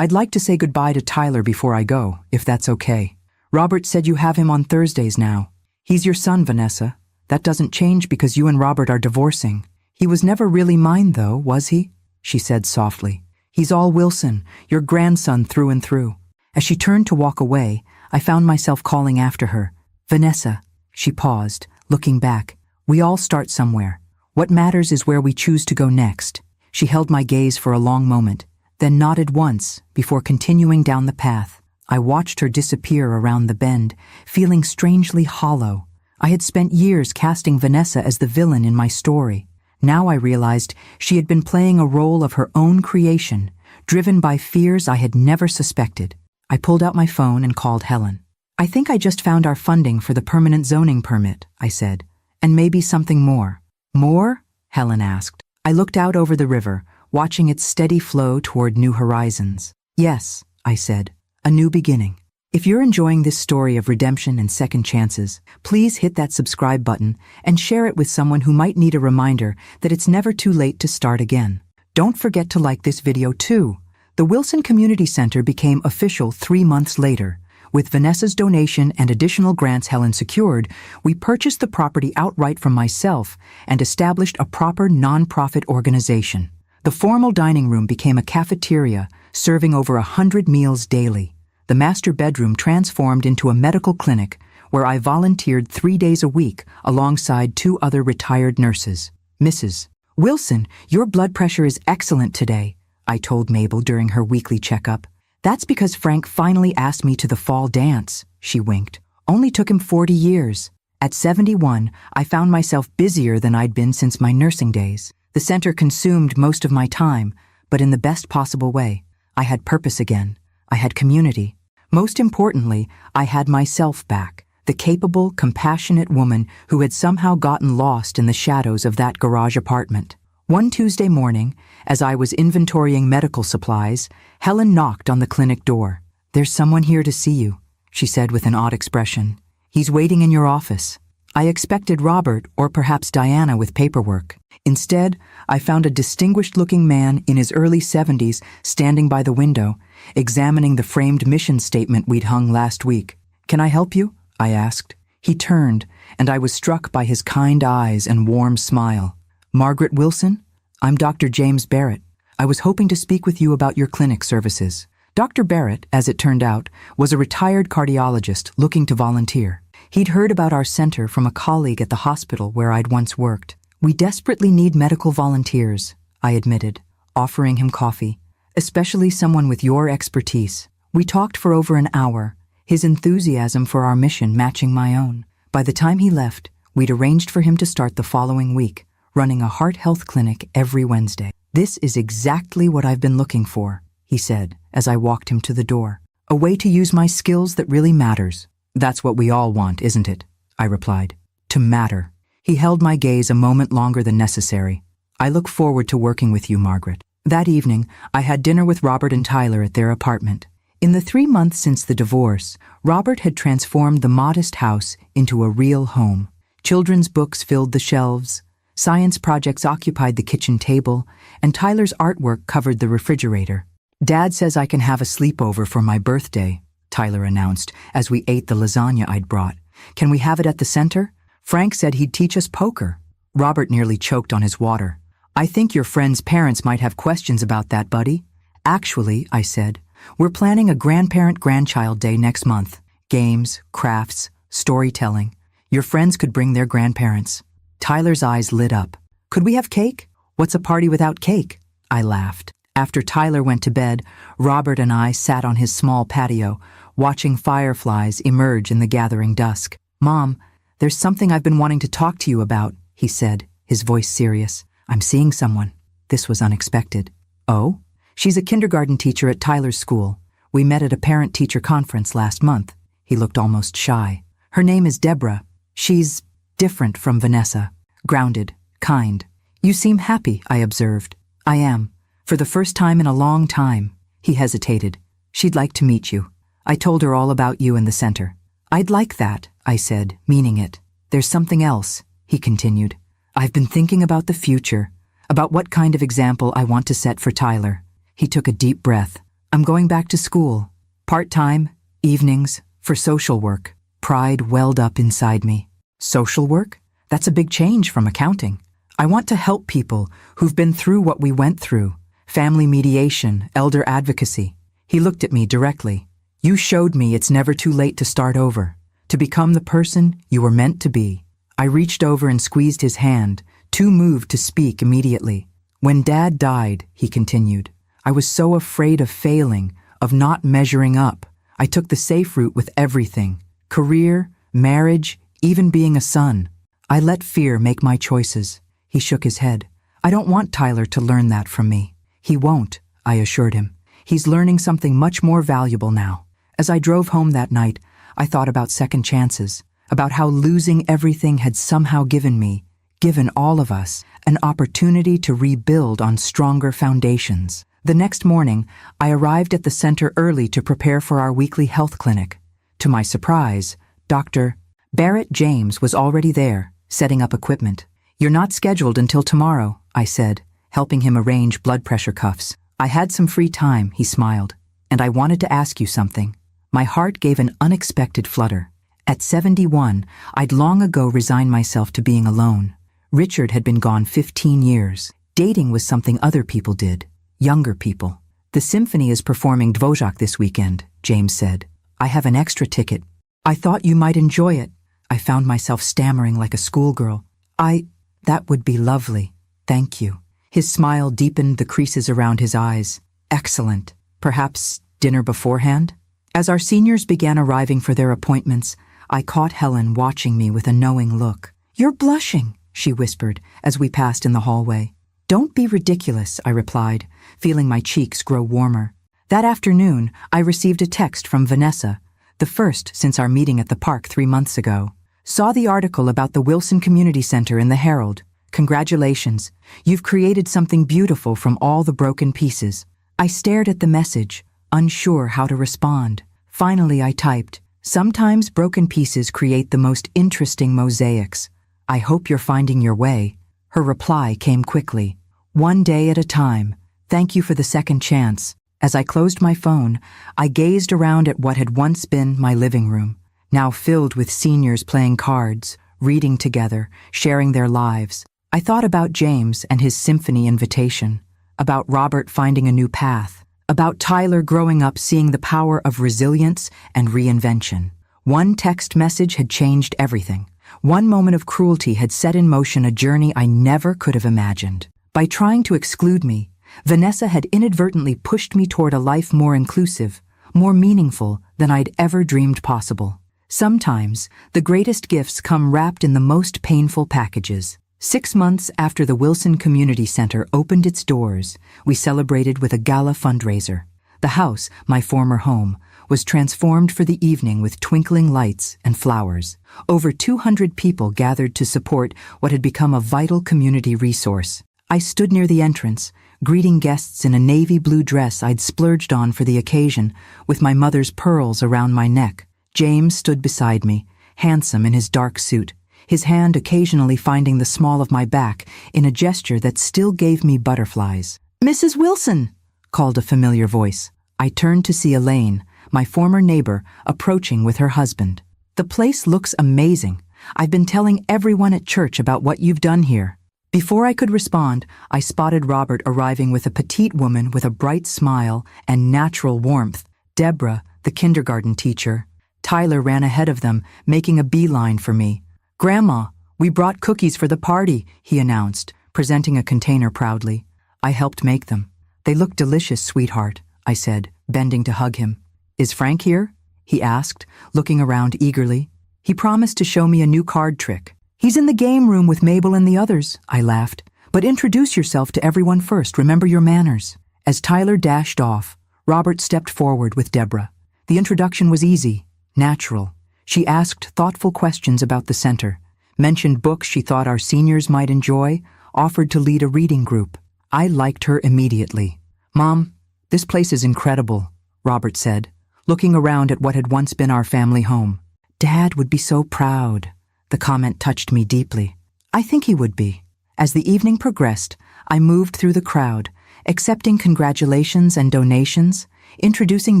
like to say goodbye to Tyler before I go, if that's okay. Robert said you have him on Thursdays now. He's your son, Vanessa. That doesn't change because you and Robert are divorcing. He was never really mine, though, was he?" she said softly. "He's all Wilson, your grandson through and through." As she turned to walk away, I found myself calling after her. "Vanessa." She paused, looking back. "We all start somewhere. What matters is where we choose to go next." She held my gaze for a long moment, then nodded once before continuing down the path. I watched her disappear around the bend, feeling strangely hollow. I had spent years casting Vanessa as the villain in my story. Now I realized she had been playing a role of her own creation, driven by fears I had never suspected. I pulled out my phone and called Helen. "I think I just found our funding for the permanent zoning permit," I said, "and maybe something more." "More?" Helen asked. I looked out over the river, watching its steady flow toward new horizons. "Yes," I said, "a new beginning." If you're enjoying this story of redemption and second chances, please hit that subscribe button and share it with someone who might need a reminder that it's never too late to start again. Don't forget to like this video too. The Wilson Community Center became official 3 months later. With Vanessa's donation and additional grants Helen secured, we purchased the property outright from myself and established a proper nonprofit organization. The formal dining room became a cafeteria, serving over 100 meals daily. The master bedroom transformed into a medical clinic where I volunteered 3 days a week alongside 2 other retired nurses. "Mrs. Wilson, your blood pressure is excellent today," I told Mabel during her weekly checkup. "That's because Frank finally asked me to the fall dance," she winked. "Only took him 40 years. At 71, I found myself busier than I'd been since my nursing days. The center consumed most of my time, but in the best possible way. I had purpose again. I had community. Most importantly, I had myself back, the capable, compassionate woman who had somehow gotten lost in the shadows of that garage apartment. One Tuesday morning, as I was inventorying medical supplies, Helen knocked on the clinic door. "There's someone here to see you," she said with an odd expression. "He's waiting in your office." I expected Robert or perhaps Diana with paperwork. Instead, I found a distinguished-looking man in his early 70s standing by the window, examining the framed mission statement we'd hung last week. "Can I help you?" I asked. He turned, and I was struck by his kind eyes and warm smile. "Margaret Wilson? I'm Dr. James Barrett. I was hoping to speak with you about your clinic services." Dr. Barrett, as it turned out, was a retired cardiologist looking to volunteer. He'd heard about our center from a colleague at the hospital where I'd once worked. "We desperately need medical volunteers," I admitted, offering him coffee, "especially someone with your expertise." We talked for over an hour, his enthusiasm for our mission matching my own. By the time he left, we'd arranged for him to start the following week, running a heart health clinic every Wednesday. "This is exactly what I've been looking for," he said as I walked him to the door. "A way to use my skills that really matters." "That's what we all want, isn't it?" I replied. "To matter." He held my gaze a moment longer than necessary. "I look forward to working with you, Margaret." That evening, I had dinner with Robert and Tyler at their apartment. In the 3 months since the divorce, Robert had transformed the modest house into a real home. Children's books filled the shelves, science projects occupied the kitchen table, and Tyler's artwork covered the refrigerator. "Dad says I can have a sleepover for my birthday," Tyler announced as we ate the lasagna I'd brought. "Can we have it at the center? Frank said he'd teach us poker." Robert nearly choked on his water. "I think your friend's parents might have questions about that, buddy." "Actually," I said, "we're planning a grandparent-grandchild day next month. Games, crafts, storytelling. Your friends could bring their grandparents." Tyler's eyes lit up. "Could we have cake? What's a party without cake?" I laughed. After Tyler went to bed, Robert and I sat on his small patio, watching fireflies emerge in the gathering dusk. "Mom, there's something I've been wanting to talk to you about," he said, his voice serious. "I'm seeing someone." This was unexpected. "Oh?" "She's a kindergarten teacher at Tyler's school. We met at a parent-teacher conference last month." He looked almost shy. "Her name is Deborah. She's different from Vanessa. Grounded, kind." "You seem happy," I observed. "I am. For the first time in a long time." He hesitated. "She'd like to meet you. I told her all about you and the center." "I'd like that," I said, meaning it. "There's something else," he continued. "I've been thinking about the future, about what kind of example I want to set for Tyler." He took a deep breath. "I'm going back to school. Part-time, evenings, for social work." Pride welled up inside me. "Social work? That's a big change from accounting. I want to help people who've been through what we went through. Family mediation, elder advocacy." He looked at me directly. "You showed me it's never too late to start over, to become the person you were meant to be." I reached over and squeezed his hand, too moved to speak immediately. "When Dad died," he continued, I was so afraid of failing, of not measuring up. I took the safe route with everything: career, marriage, even being a son. I let fear make my choices. He shook his head. I don't want Tyler to learn that from me. He won't, I assured him. He's learning something much more valuable now. As I drove home that night, I thought about second chances, about how losing everything had somehow given all of us, an opportunity to rebuild on stronger foundations. The next morning, I arrived at the center early to prepare for our weekly health clinic. To my surprise, Dr. Barrett James was already there, setting up equipment. "You're not scheduled until tomorrow," I said, helping him arrange blood pressure cuffs. "I had some free time," he smiled, "and I wanted to ask you something." My heart gave an unexpected flutter. At 71, I'd long ago resigned myself to being alone. Richard had been gone 15 years. Dating was something other people did, younger people. "The symphony is performing Dvořák this weekend," James said. "I have an extra ticket. I thought you might enjoy it." I found myself stammering like a schoolgirl. That would be lovely. Thank you." His smile deepened the creases around his eyes. "Excellent. Perhaps dinner beforehand?" As our seniors began arriving for their appointments, I caught Helen watching me with a knowing look. "You're blushing," she whispered as we passed in the hallway. "Don't be ridiculous," I replied, feeling my cheeks grow warmer. That afternoon, I received a text from Vanessa, the first since our meeting at the park 3 months ago. "Saw the article about the Wilson Community Center in the Herald. Congratulations. You've created something beautiful from all the broken pieces." I stared at the message, unsure how to respond. Finally, I typed, "Sometimes broken pieces create the most interesting mosaics. I hope you're finding your way." Her reply came quickly. "One day at a time. Thank you for the second chance." As I closed my phone, I gazed around at what had once been my living room, now filled with seniors playing cards, reading together, sharing their lives. I thought about James and his symphony invitation, about Robert finding a new path, about Tyler growing up seeing the power of resilience and reinvention. One text message had changed everything. One moment of cruelty had set in motion a journey I never could have imagined. By trying to exclude me, Vanessa had inadvertently pushed me toward a life more inclusive, more meaningful than I'd ever dreamed possible. Sometimes, the greatest gifts come wrapped in the most painful packages. 6 months after the Wilson Community Center opened its doors, we celebrated with a gala fundraiser. The house, my former home, was transformed for the evening with twinkling lights and flowers. Over 200 people gathered to support what had become a vital community resource. I stood near the entrance, greeting guests in a navy blue dress I'd splurged on for the occasion, with my mother's pearls around my neck. James stood beside me, handsome in his dark suit, his hand occasionally finding the small of my back in a gesture that still gave me butterflies. "Mrs. Wilson!" called a familiar voice. I turned to see Elaine, my former neighbor, approaching with her husband. "The place looks amazing. I've been telling everyone at church about what you've done here." Before I could respond, I spotted Robert arriving with a petite woman with a bright smile and natural warmth, Deborah, the kindergarten teacher. Tyler ran ahead of them, making a beeline for me. "Grandma, we brought cookies for the party," he announced, presenting a container proudly. I helped make them. "They look delicious, sweetheart," I said, bending to hug him. "Is Frank here?" he asked, looking around eagerly. "He promised to show me a new card trick." "He's in the game room with Mabel and the others," I laughed. "But introduce yourself to everyone first. Remember your manners." As Tyler dashed off, Robert stepped forward with Deborah. The introduction was easy, natural. She asked thoughtful questions about the center, mentioned books she thought our seniors might enjoy, offered to lead a reading group. I liked her immediately. "Mom, this place is incredible," Robert said, looking around at what had once been our family home. "Dad would be so proud." The comment touched me deeply. I think he would be. As the evening progressed, I moved through the crowd, accepting congratulations and donations, introducing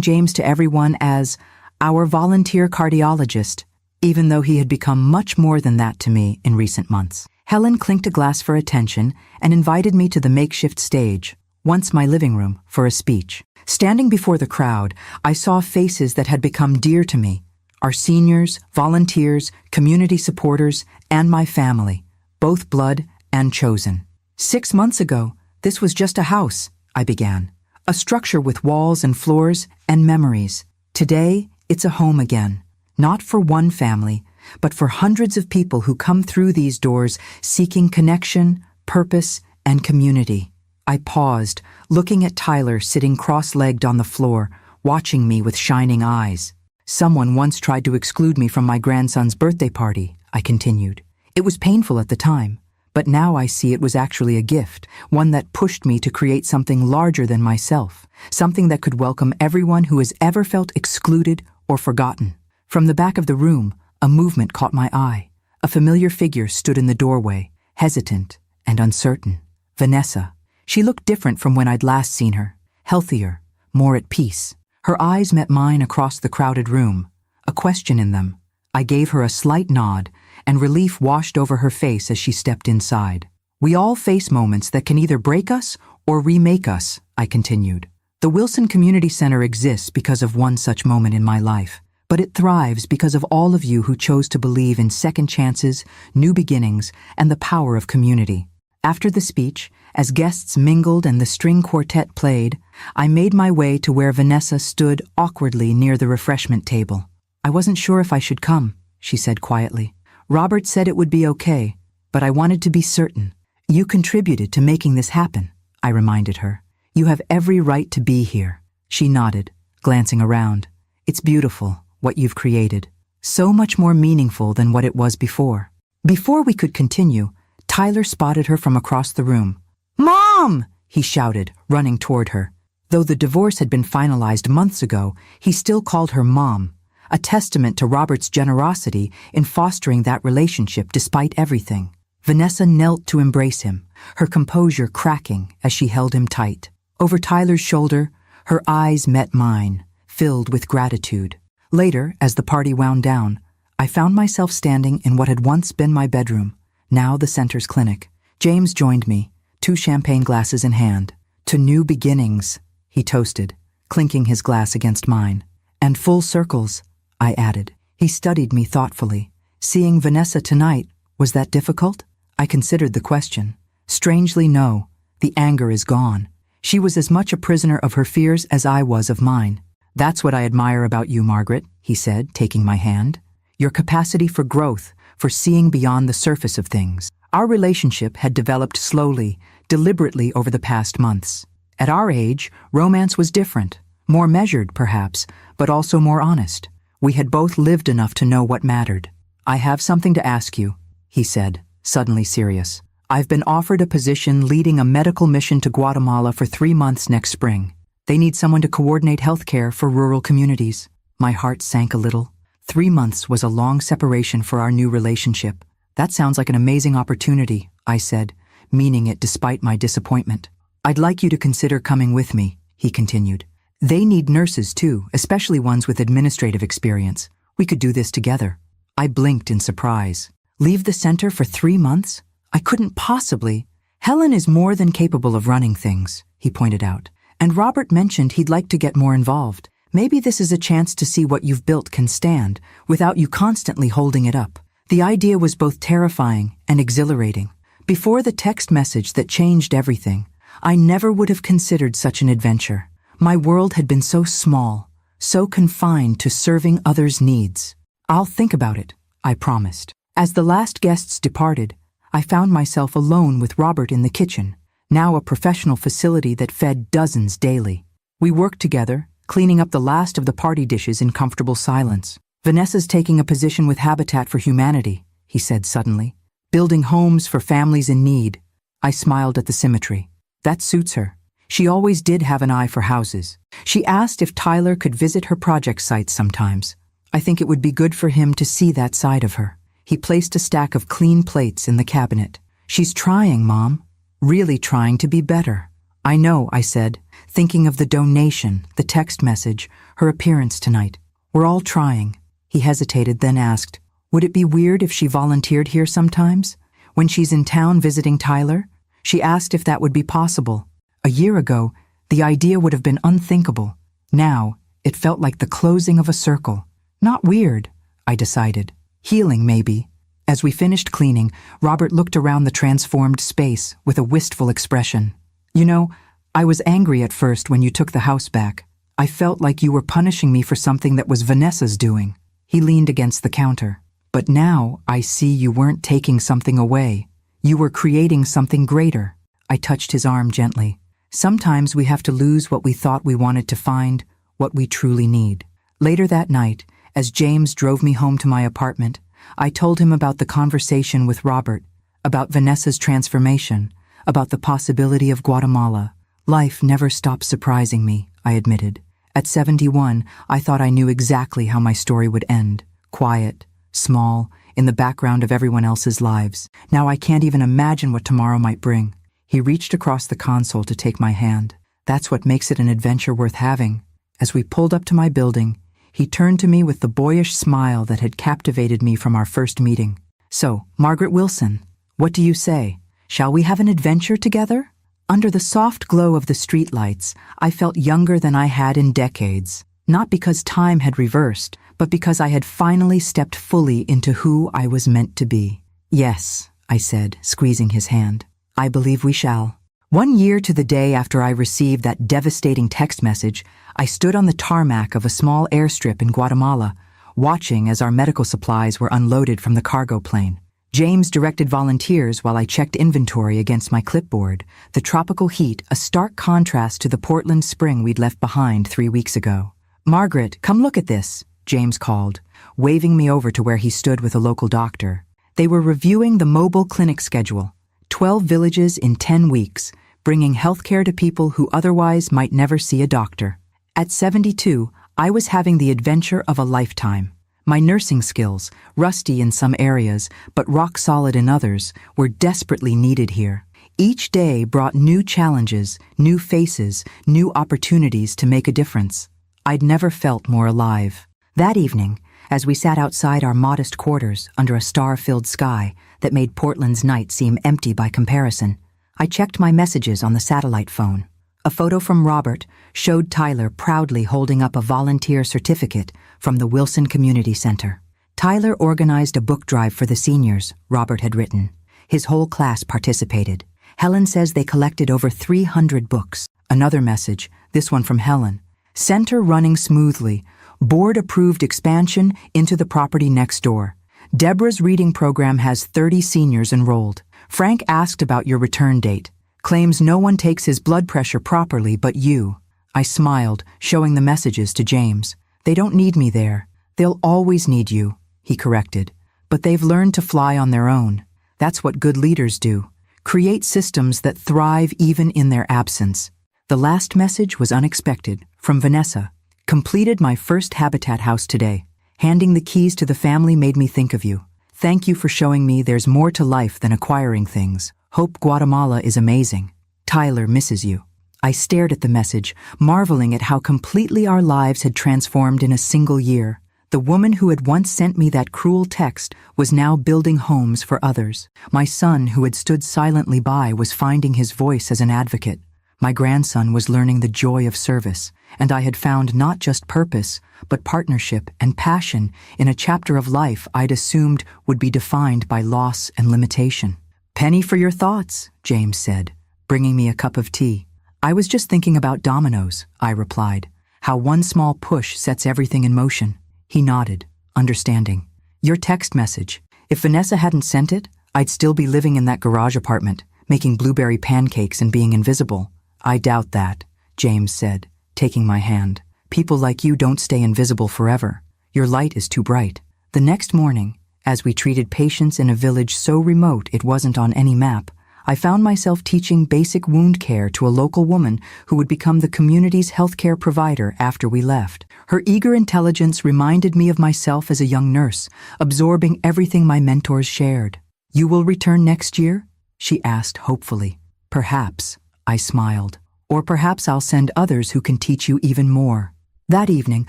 James to everyone as our volunteer cardiologist, even though he had become much more than that to me in recent months. Helen clinked a glass for attention and invited me to the makeshift stage, once my living room, for a speech. Standing before the crowd, I saw faces that had become dear to me. Our seniors, volunteers, community supporters, and my family, both blood and chosen. 6 months ago, this was just a house, I began. A structure with walls and floors and memories. Today, it's a home again. Not for one family, but for hundreds of people who come through these doors seeking connection, purpose, and community. I paused, looking at Tyler sitting cross-legged on the floor, watching me with shining eyes. Someone once tried to exclude me from my grandson's birthday party, I continued. It was painful at the time, but now I see it was actually a gift, one that pushed me to create something larger than myself, something that could welcome everyone who has ever felt excluded or forgotten. From the back of the room, a movement caught my eye. A familiar figure stood in the doorway, hesitant and uncertain. Vanessa. She looked different from when I'd last seen her, healthier, more at peace. Her eyes met mine across the crowded room, a question in them. I gave her a slight nod, and relief washed over her face as she stepped inside. We all face moments that can either break us or remake us, I continued. The Wilson Community Center exists because of one such moment in my life, but it thrives because of all of you who chose to believe in second chances, new beginnings, and the power of community. After the speech, as guests mingled and the string quartet played, I made my way to where Vanessa stood awkwardly near the refreshment table. I wasn't sure if I should come, she said quietly. Robert said it would be okay, but I wanted to be certain. You contributed to making this happen, I reminded her. You have every right to be here. She nodded, glancing around. It's beautiful, what you've created. So much more meaningful than what it was before. Before we could continue, Tyler spotted her from across the room. Mom! He shouted, running toward her. Though the divorce had been finalized months ago, he still called her Mom, a testament to Robert's generosity in fostering that relationship despite everything. Vanessa knelt to embrace him, her composure cracking as she held him tight. Over Tyler's shoulder, her eyes met mine, filled with gratitude. Later, as the party wound down, I found myself standing in what had once been my bedroom, now the center's clinic. James joined me, 2 champagne glasses in hand. To new beginnings, he toasted, clinking his glass against mine. And full circles, I added. He studied me thoughtfully. Seeing Vanessa tonight, was that difficult? I considered the question. Strangely, no. The anger is gone. She was as much a prisoner of her fears as I was of mine. That's what I admire about you, Margaret, he said, taking my hand. Your capacity for growth, for seeing beyond the surface of things. Our relationship had developed slowly, deliberately over the past months. At our age, romance was different, more measured, perhaps, but also more honest. We had both lived enough to know what mattered. I have something to ask you, he said, suddenly serious. I've been offered a position leading a medical mission to Guatemala for 3 months next spring. They need someone to coordinate healthcare for rural communities. My heart sank a little. 3 months was a long separation for our new relationship. That sounds like an amazing opportunity, I said, meaning it despite my disappointment. I'd like you to consider coming with me, he continued. They need nurses too, especially ones with administrative experience. We could do this together. I blinked in surprise. Leave the center for 3 months? I couldn't possibly. Helen is more than capable of running things, he pointed out. And Robert mentioned he'd like to get more involved. Maybe this is a chance to see what you've built can stand, without you constantly holding it up. The idea was both terrifying and exhilarating. Before the text message that changed everything, I never would have considered such an adventure. My world had been so small, so confined to serving others' needs. I'll think about it, I promised. As the last guests departed, I found myself alone with Robert in the kitchen, now a professional facility that fed dozens daily. We worked together, cleaning up the last of the party dishes in comfortable silence. Vanessa's taking a position with Habitat for Humanity, he said suddenly. Building homes for families in need. I smiled at the symmetry. That suits her. She always did have an eye for houses. She asked if Tyler could visit her project sites sometimes. I think it would be good for him to see that side of her. He placed a stack of clean plates in the cabinet. She's trying, Mom. Really trying to be better. I know, I said, thinking of the donation, the text message, her appearance tonight. We're all trying. He hesitated, then asked, would it be weird if she volunteered here sometimes? When she's in town visiting Tyler? She asked if that would be possible. A year ago, the idea would have been unthinkable. Now, it felt like the closing of a circle. Not weird, I decided. Healing, maybe. As we finished cleaning, Robert looked around the transformed space with a wistful expression. You know, I was angry at first when you took the house back. I felt like you were punishing me for something that was Vanessa's doing. He leaned against the counter. But now I see you weren't taking something away. You were creating something greater. I touched his arm gently. Sometimes we have to lose what we thought we wanted to find what we truly need. Later that night, as James drove me home to my apartment, I told him about the conversation with Robert, about Vanessa's transformation, about the possibility of Guatemala. Life never stopped surprising me, I admitted. At 71, I thought I knew exactly how my story would end. Quiet, small, in the background of everyone else's lives. Now I can't even imagine what tomorrow might bring. He reached across the console to take my hand. That's what makes it an adventure worth having. As we pulled up to my building, he turned to me with the boyish smile that had captivated me from our first meeting. So, Margaret Wilson, what do you say? Shall we have an adventure together? Under the soft glow of the streetlights, I felt younger than I had in decades. Not because time had reversed, but because I had finally stepped fully into who I was meant to be. Yes, I said, squeezing his hand. I believe we shall. 1 year to the day after I received that devastating text message, I stood on the tarmac of a small airstrip in Guatemala, watching as our medical supplies were unloaded from the cargo plane. James directed volunteers while I checked inventory against my clipboard, the tropical heat a stark contrast to the Portland spring we'd left behind 3 weeks ago. Margaret, come look at this, James called, waving me over to where he stood with a local doctor. They were reviewing the mobile clinic schedule, 12 villages in 10 weeks, bringing healthcare to people who otherwise might never see a doctor. At 72, I was having the adventure of a lifetime. My nursing skills, rusty in some areas but rock solid in others, were desperately needed here. Each day brought new challenges, new faces, new opportunities to make a difference. I'd never felt more alive. That evening, as we sat outside our modest quarters under a star-filled sky that made Portland's night seem empty by comparison, I checked my messages on the satellite phone. A photo from Robert showed Tyler proudly holding up a volunteer certificate from the Wilson Community Center. Tyler organized a book drive for the seniors, Robert had written. His whole class participated. Helen says they collected over 300 books. Another message, this one from Helen. Center running smoothly. Board-approved expansion into the property next door. Deborah's reading program has 30 seniors enrolled. Frank asked about your return date. Claims no one takes his blood pressure properly but you. I smiled, showing the messages to James. They don't need me there. They'll always need you, he corrected. But they've learned to fly on their own. That's what good leaders do. Create systems that thrive even in their absence. The last message was unexpected, from Vanessa. Completed my first habitat house today. Handing the keys to the family made me think of you. Thank you for showing me there's more to life than acquiring things. Hope Guatemala is amazing. Tyler misses you. I stared at the message, marveling at how completely our lives had transformed in a single year. The woman who had once sent me that cruel text was now building homes for others. My son, who had stood silently by, was finding his voice as an advocate. My grandson was learning the joy of service, and I had found not just purpose, but partnership and passion in a chapter of life I'd assumed would be defined by loss and limitation. Penny for your thoughts, James said, bringing me a cup of tea. I was just thinking about dominoes, I replied, how one small push sets everything in motion. He nodded, understanding. Your text message. If Vanessa hadn't sent it, I'd still be living in that garage apartment, making blueberry pancakes and being invisible. I doubt that, James said, taking my hand. People like you don't stay invisible forever. Your light is too bright. The next morning, as we treated patients in a village so remote it wasn't on any map, I found myself teaching basic wound care to a local woman who would become the community's healthcare provider after we left. Her eager intelligence reminded me of myself as a young nurse, absorbing everything my mentors shared. You will return next year? She asked hopefully. Perhaps, I smiled. Or perhaps I'll send others who can teach you even more. That evening,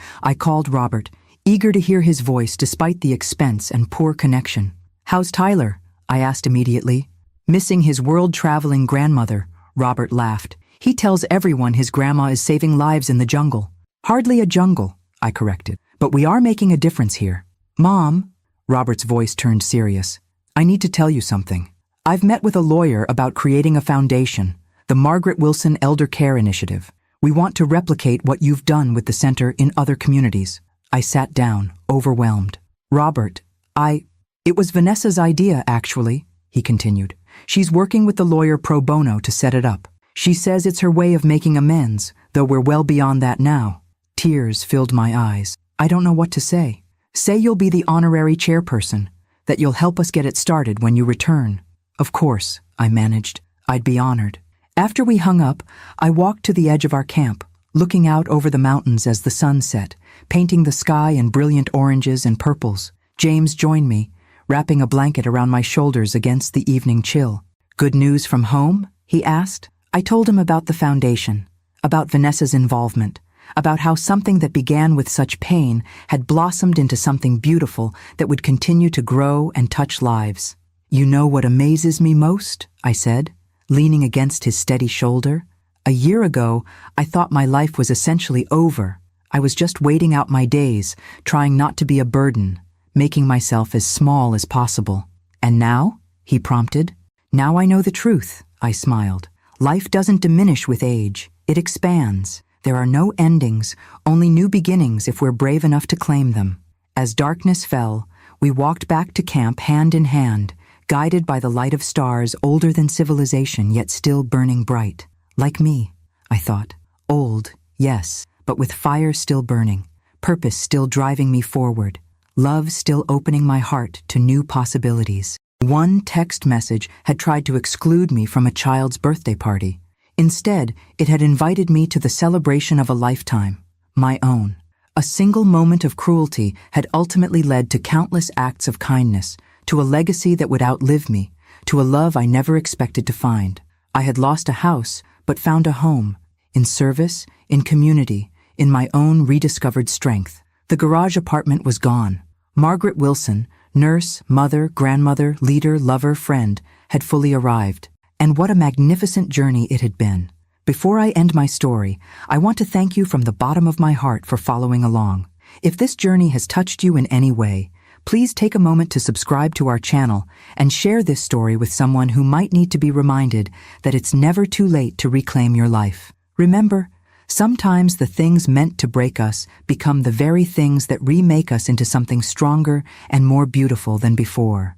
I called Robert, eager to hear his voice despite the expense and poor connection. How's Tyler? I asked immediately. Missing his world-traveling grandmother, Robert laughed. He tells everyone his grandma is saving lives in the jungle. Hardly a jungle, I corrected. But we are making a difference here. Mom, Robert's voice turned serious. I need to tell you something. I've met with a lawyer about creating a foundation, The Margaret Wilson Elder Care Initiative. We want to replicate what you've done with the center in other communities. I sat down, overwhelmed. Robert, it was Vanessa's idea, actually, he continued. She's working with the lawyer pro bono to set it up. She says it's her way of making amends, though we're well beyond that now. Tears filled my eyes. I don't know what to say. Say you'll be the honorary chairperson, that you'll help us get it started when you return. Of course, I managed. I'd be honored. After we hung up, I walked to the edge of our camp, looking out over the mountains as the sun set, painting the sky in brilliant oranges and purples. James joined me, wrapping a blanket around my shoulders against the evening chill. Good news from home? He asked. I told him about the foundation, about Vanessa's involvement, about how something that began with such pain had blossomed into something beautiful that would continue to grow and touch lives. You know what amazes me most? I said, leaning against his steady shoulder. A year ago, I thought my life was essentially over. I was just waiting out my days, trying not to be a burden, making myself as small as possible. And now? He prompted. Now I know the truth, I smiled. Life doesn't diminish with age, it expands. There are no endings, only new beginnings if we're brave enough to claim them. As darkness fell, we walked back to camp hand in hand, guided by the light of stars older than civilization yet still burning bright. Like me, I thought. Old, yes, but with fire still burning, purpose still driving me forward, love still opening my heart to new possibilities. One text message had tried to exclude me from a child's birthday party. Instead, it had invited me to the celebration of a lifetime, my own. A single moment of cruelty had ultimately led to countless acts of kindness, to a legacy that would outlive me, to a love I never expected to find. I had lost a house, but found a home, in service, in community, in my own rediscovered strength. The garage apartment was gone. Margaret Wilson, nurse, mother, grandmother, leader, lover, friend, had fully arrived. And what a magnificent journey it had been. Before I end my story, I want to thank you from the bottom of my heart for following along. If this journey has touched you in any way, please take a moment to subscribe to our channel and share this story with someone who might need to be reminded that it's never too late to reclaim your life. Remember, sometimes the things meant to break us become the very things that remake us into something stronger and more beautiful than before.